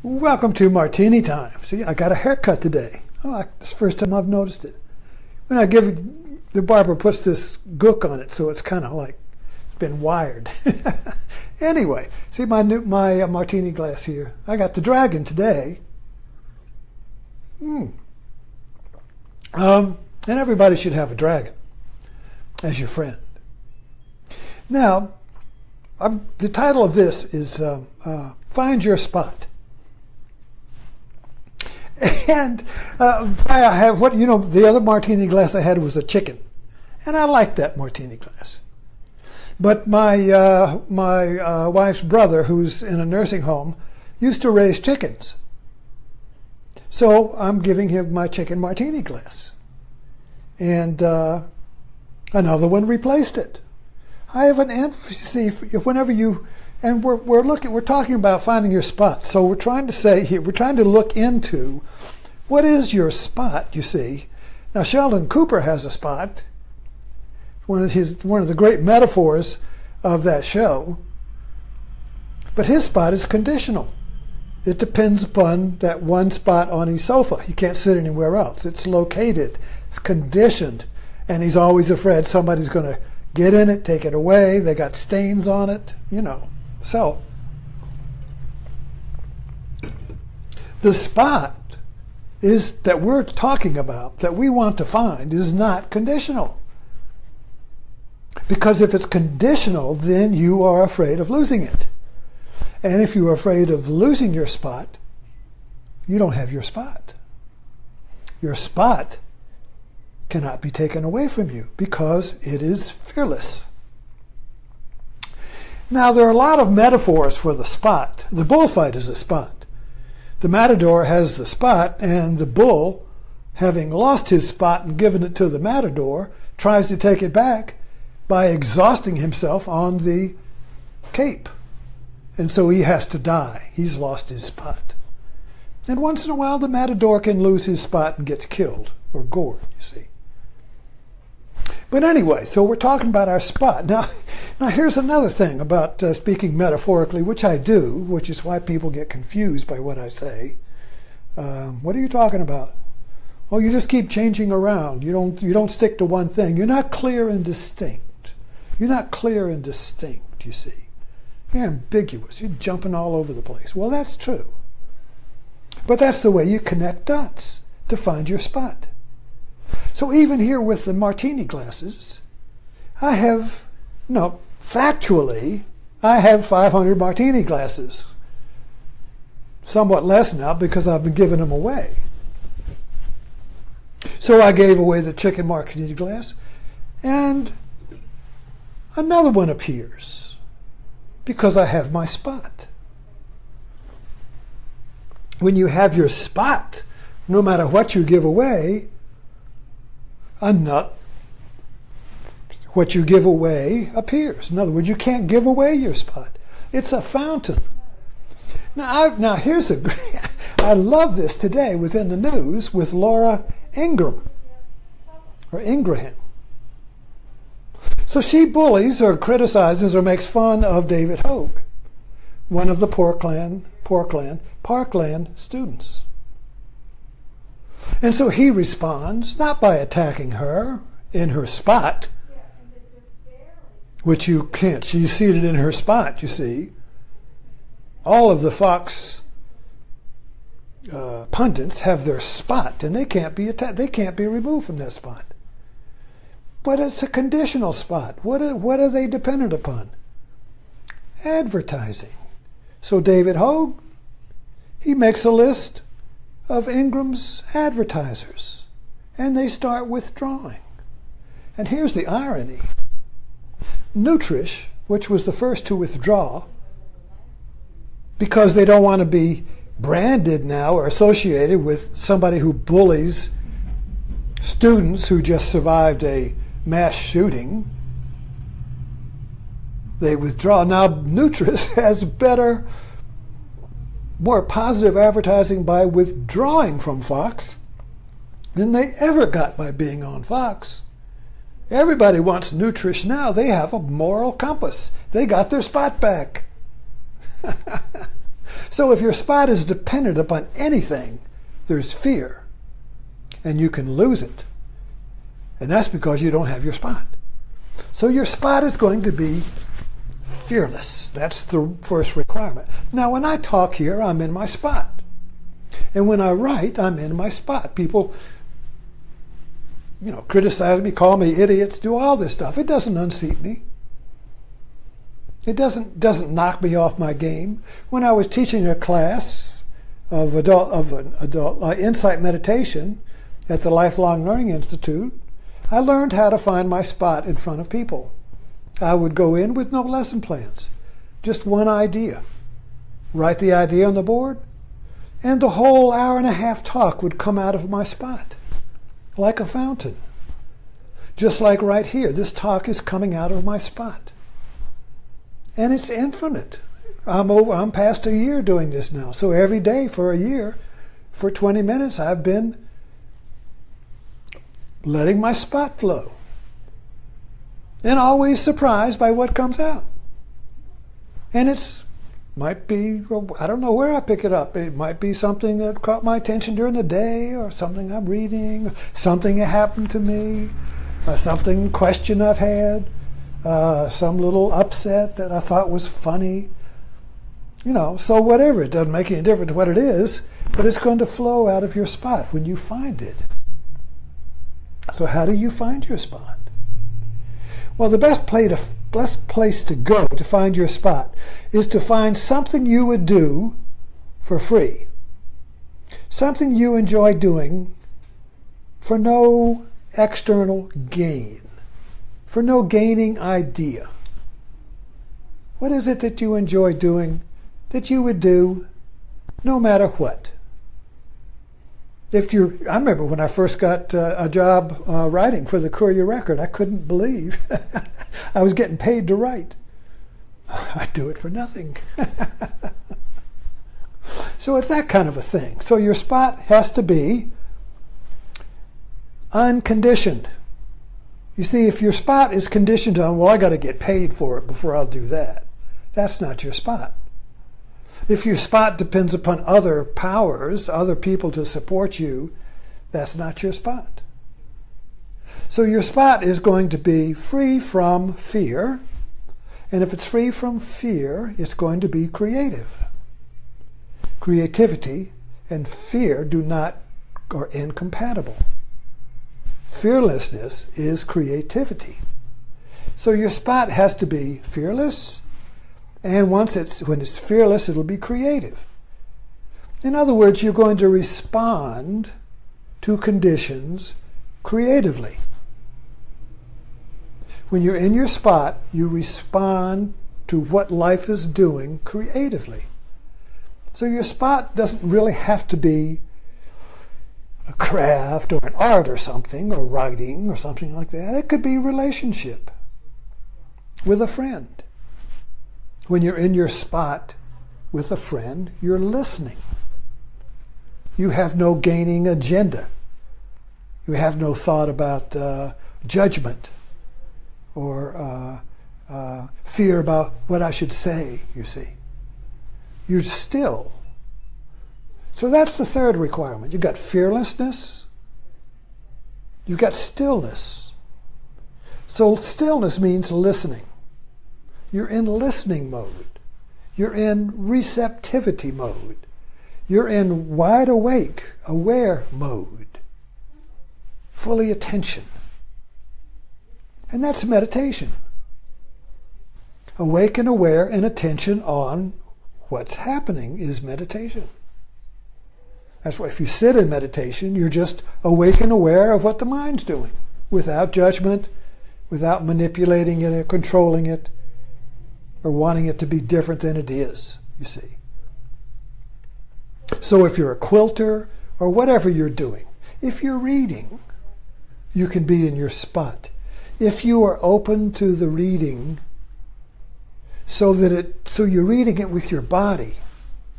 Welcome to Martini Time. See, I got a haircut today. It's the first time I've noticed it. When I give it, the barber puts this gook on it, so it's kind of like it's been wired. Anyway, see my martini glass here. I got the dragon today. And everybody should have a dragon as your friend. Now, the title of this is Find Your Spot. And I have the other martini glass I had was a chicken, and I liked that martini glass. But my wife's brother, who's in a nursing home, used to raise chickens. So I'm giving him my chicken martini glass, and another one replaced it. I have an emphasis whenever you. And we're talking about finding your spot. So we're trying to say here, we're trying to look into what is your spot, you see. Now Sheldon Cooper has a spot. One of the great metaphors of that show. But his spot is conditional. It depends upon that one spot on his sofa. He can't sit anywhere else. It's located, it's conditioned, and he's always afraid somebody's going to get in it, take it away. They got stains on it, So, the spot is that we're talking about, that we want to find, is not conditional. Because if it's conditional, then you are afraid of losing it. And if you're afraid of losing your spot, you don't have your spot. Your spot cannot be taken away from you because it is fearless. Now, there are a lot of metaphors for the spot. The bullfight is a spot. The matador has the spot, and the bull, having lost his spot and given it to the matador, tries to take it back by exhausting himself on the cape. And so he has to die. He's lost his spot. And once in a while, the matador can lose his spot and gets killed or gored, you see. But anyway, so we're talking about our spot. Now here's another thing about speaking metaphorically, which I do, which is why people get confused by what I say. What are you talking about? Oh, you just keep changing around. You don't stick to one thing. You're not clear and distinct. You're not clear and distinct, you see. You're ambiguous. You're jumping all over the place. Well, that's true. But that's the way you connect dots to find your spot. So even here with the martini glasses, factually, I have 500 martini glasses. Somewhat less now because I've been giving them away. So I gave away the chicken martini glass, and another one appears because I have my spot. When you have your spot, no matter what you give away, what you give away appears. In other words, you can't give away your spot. It's a fountain. Now here's I love this today. Was in the news with Laura Ingraham. So she bullies or criticizes or makes fun of David Hogue, one of the Parkland students. And so he responds, not by attacking her in her spot, which you can't. She's seated in her spot, you see. All of the Fox pundits have their spot, and they can't be they can't be removed from that spot. But it's a conditional spot. What are they dependent upon? Advertising. So David Hogue, he makes a list of Ingram's advertisers, and they start withdrawing. And here's the irony. Nutrish, which was the first to withdraw, because they don't want to be branded now or associated with somebody who bullies students who just survived a mass shooting, they withdraw. Now Nutrish has better, more positive advertising by withdrawing from Fox than they ever got by being on Fox. Everybody wants Nutrish now. They have a moral compass. They got their spot back. So if your spot is dependent upon anything, there's fear, and you can lose it. And that's because you don't have your spot. So your spot is going to be fearless. That's the first requirement. Now, when I talk here, I'm in my spot. And when I write, I'm in my spot. People, criticize me, call me idiots, do all this stuff. It doesn't unseat me. It doesn't knock me off my game. When I was teaching a class of adult insight meditation at the Lifelong Learning Institute, I learned how to find my spot in front of people. I would go in with no lesson plans, just one idea. Write the idea on the board, and the whole hour-and-a-half talk would come out of my spot, like a fountain. Just like right here, this talk is coming out of my spot. And it's infinite. I'm past a year doing this now. So every day for a year, for 20 minutes, I've been letting my spot flow. And always surprised by what comes out. And might be, I don't know where I pick it up. It might be something that caught my attention during the day, or something I'm reading, something that happened to me, question I've had, some little upset that I thought was funny. So whatever, it doesn't make any difference what it is, but it's going to flow out of your spot when you find it. So how do you find your spot? Well, the best place to go to find your spot is to find something you would do for free. Something you enjoy doing for no external gain, for no gaining idea. What is it that you enjoy doing that you would do no matter what? I remember when I first got a job writing for the Courier Record, I couldn't believe I was getting paid to write. I'd do it for nothing. So it's that kind of a thing. So your spot has to be unconditioned. You see, if your spot is conditioned on, well, I got to get paid for it before I'll do that, that's not your spot. If your spot depends upon other powers, other people to support you, that's not your spot. So your spot is going to be free from fear, and if it's free from fear, it's going to be creative. Creativity and fear are incompatible. Fearlessness is creativity. So your spot has to be fearless, and when it's fearless, it'll be creative. In other words, you're going to respond to conditions creatively. When you're in your spot, you respond to what life is doing creatively. So your spot doesn't really have to be a craft or an art or something, or writing or something like that. It could be relationship with a friend. When you're in your spot with a friend, you're listening. You have no gaining agenda. You have no thought about judgment or fear about what I should say, you see. You're still. So that's the third requirement. You've got fearlessness. You've got stillness. So stillness means listening. You're in listening mode. You're in receptivity mode. You're in wide awake, aware mode. Fully attention. And that's meditation. Awake and aware and attention on what's happening is meditation. That's why if you sit in meditation, you're just awake and aware of what the mind's doing, without judgment, without manipulating it or controlling it, or wanting it to be different than it is, you see. So if you're a quilter or whatever you're doing, if you're reading, you can be in your spot. If you are open to the reading, so you're reading it with your body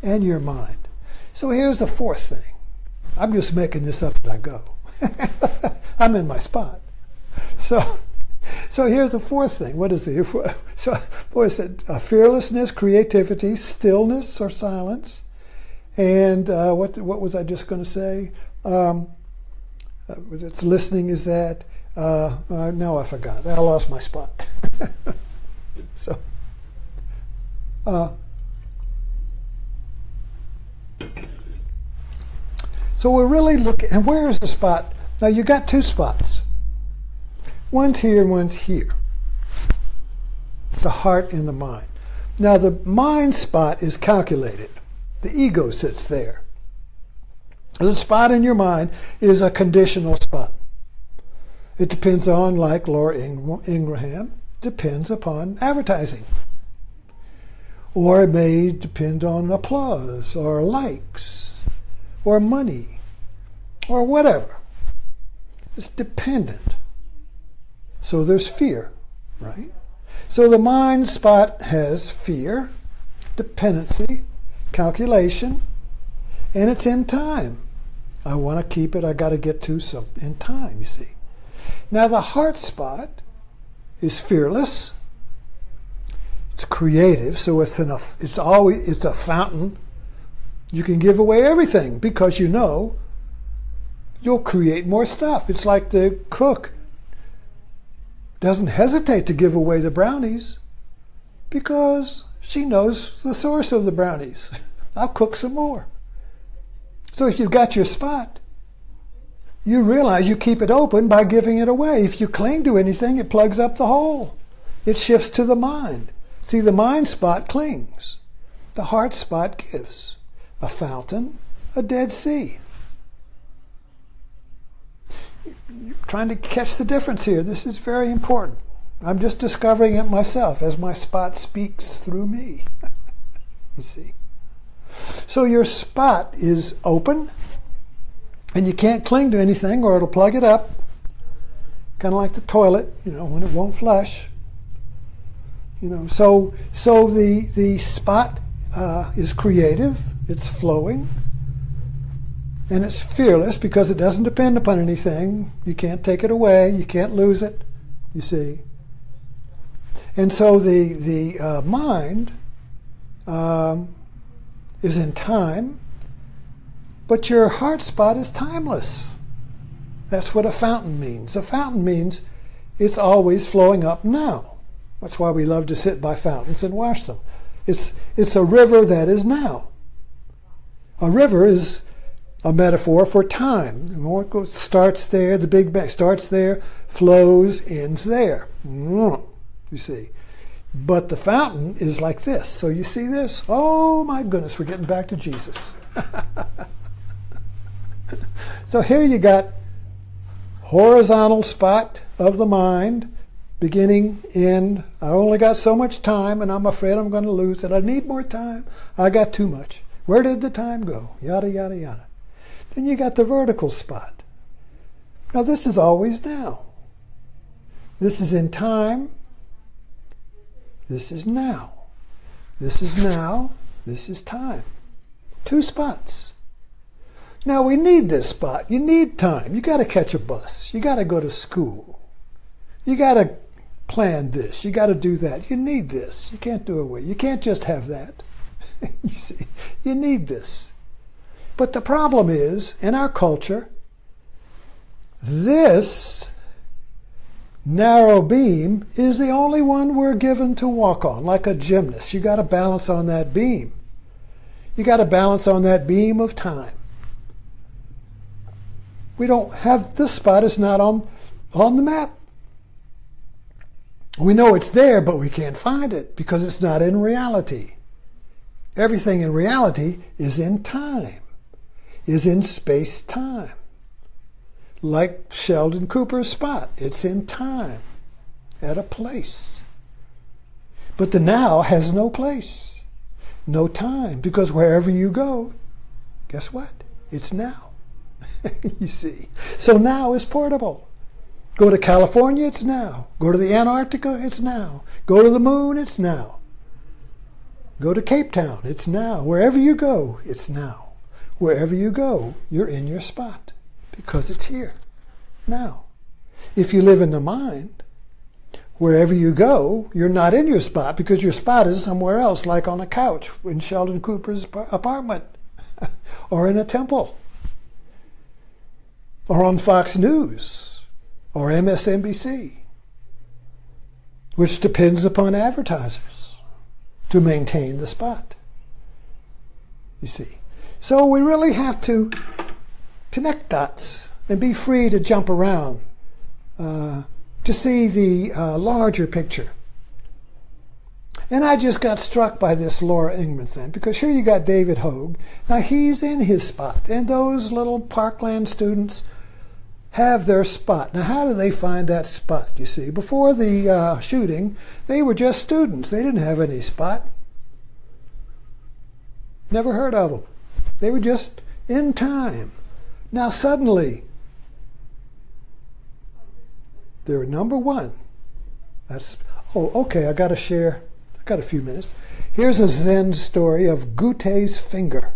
and your mind. So here's the fourth thing. I'm just making this up as I go. I'm in my spot. So So here's the fourth thing. What is the so? Boy, is it fearlessness, creativity, stillness or silence, and what was I just going to say? It's listening. Is that? No, I forgot. I lost my spot. So. So we're really looking, and where is the spot? Now you got two spots. One's here and one's here. The heart and the mind. Now the mind spot is calculated. The ego sits there. The spot in your mind is a conditional spot. It depends on, like Laura Ingraham, depends upon advertising. Or it may depend on applause or likes or money or whatever. It's dependent. So there's fear, right? So the mind spot has fear, dependency, calculation, and it's in time. I want to keep it, I got to get to some in time, you see. Now the heart spot is fearless. It's creative, so it's a fountain. You can give away everything because you know you'll create more stuff. It's like the cook doesn't hesitate to give away the brownies because she knows the source of the brownies. I'll cook some more. So if you've got your spot, you realize you keep it open by giving it away. If you cling to anything, it plugs up the hole. It shifts to the mind. See, the mind spot clings. The heart spot gives. A fountain, a Dead Sea. You're trying to catch the difference here. This is very important. I'm just discovering it myself as my spot speaks through me. You see. So your spot is open, and you can't cling to anything or it'll plug it up. Kind of like the toilet, when it won't flush. So the spot is creative, it's flowing, and it's fearless because it doesn't depend upon anything. You can't take it away, you can't lose it, you see. And so the mind is in time, but your heart spot is timeless. That's what a fountain means. A fountain means it's always flowing up now. That's why we love to sit by fountains and watch them. It's a river that is now. A river is a metaphor for time. It starts there, the Big Bang starts there, flows, ends there. You see. But the fountain is like this. So you see this? Oh my goodness, we're getting back to Jesus. So here you got horizontal spot of the mind, beginning, end. I only got so much time, and I'm afraid I'm going to lose it. I need more time. I got too much. Where did the time go? Yada, yada, yada. Then you got the vertical spot. Now this is always now. This is in time. This is now. This is now. This is time. Two spots. Now we need this spot. You need time. You got to catch a bus. You got to go to school. You got to plan this. You got to do that. You need this. You can't do away. You can't just have that. You see, you need this. But the problem is, in our culture, this narrow beam is the only one we're given to walk on, like a gymnast. You got to balance on that beam. You got to balance on that beam of time. We don't have, this spot is not on the map. We know it's there, but we can't find it because it's not in reality. Everything in reality is in time, is in space-time. Like Sheldon Cooper's spot, it's in time, at a place. But the now has no place, no time, because wherever you go, guess what? It's now. You see. So now is portable. Go to California, it's now. Go to the Antarctica, it's now. Go to the moon, it's now. Go to Cape Town, it's now. Wherever you go, it's now. Wherever you go, you're in your spot because it's here, now. If you live in the mind, Wherever you go, you're not in your spot because your spot is somewhere else, like on a couch in Sheldon Cooper's apartment, or in a temple, or on Fox News, or MSNBC, which depends upon advertisers to maintain the spot. You see. So we really have to connect dots and be free to jump around to see the larger picture. And I just got struck by this Laura Ingman thing, because here you got David Hogue. Now he's in his spot, and those little Parkland students have their spot. Now how do they find that spot, you see? Before the shooting, they were just students. They didn't have any spot. Never heard of them. They were just in time. Now suddenly, they're number one. Okay, I got to share. I got a few minutes. Here's a Zen story of Gute's finger.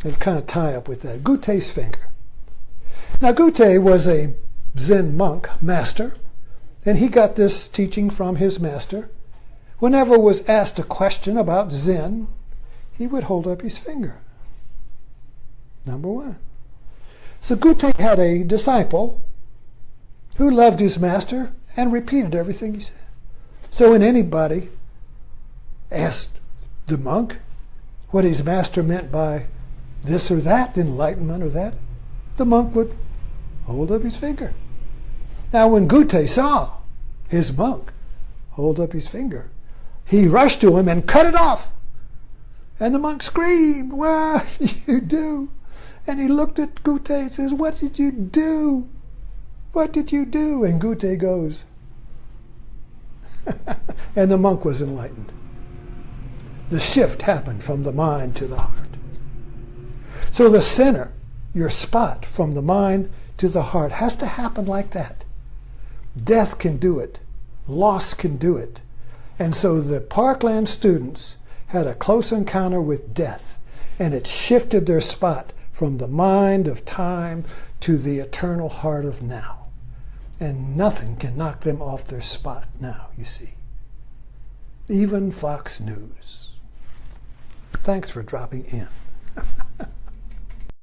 It'll kind of tie up with that. Gute's finger. Now Gute was a Zen monk, master, and he got this teaching from his master. Whenever was asked a question about Zen, he would hold up his finger. Number one. So Gute had a disciple who loved his master and repeated everything he said. So when anybody asked the monk what his master meant by this or that, enlightenment or that, the monk would hold up his finger. Now when Gute saw his monk hold up his finger, he rushed to him and cut it off. And the monk screamed, "What did you do?" And he looked at Gute and says, "What did you do? What did you do?" And Gute goes, and the monk was enlightened. The shift happened from the mind to the heart. So the center, your spot from the mind to the heart, has to happen like that. Death can do it. Loss can do it. And so the Parkland students had a close encounter with death, and it shifted their spot from the mind of time to the eternal heart of now. And nothing can knock them off their spot now, you see. Even Fox News. Thanks for dropping in.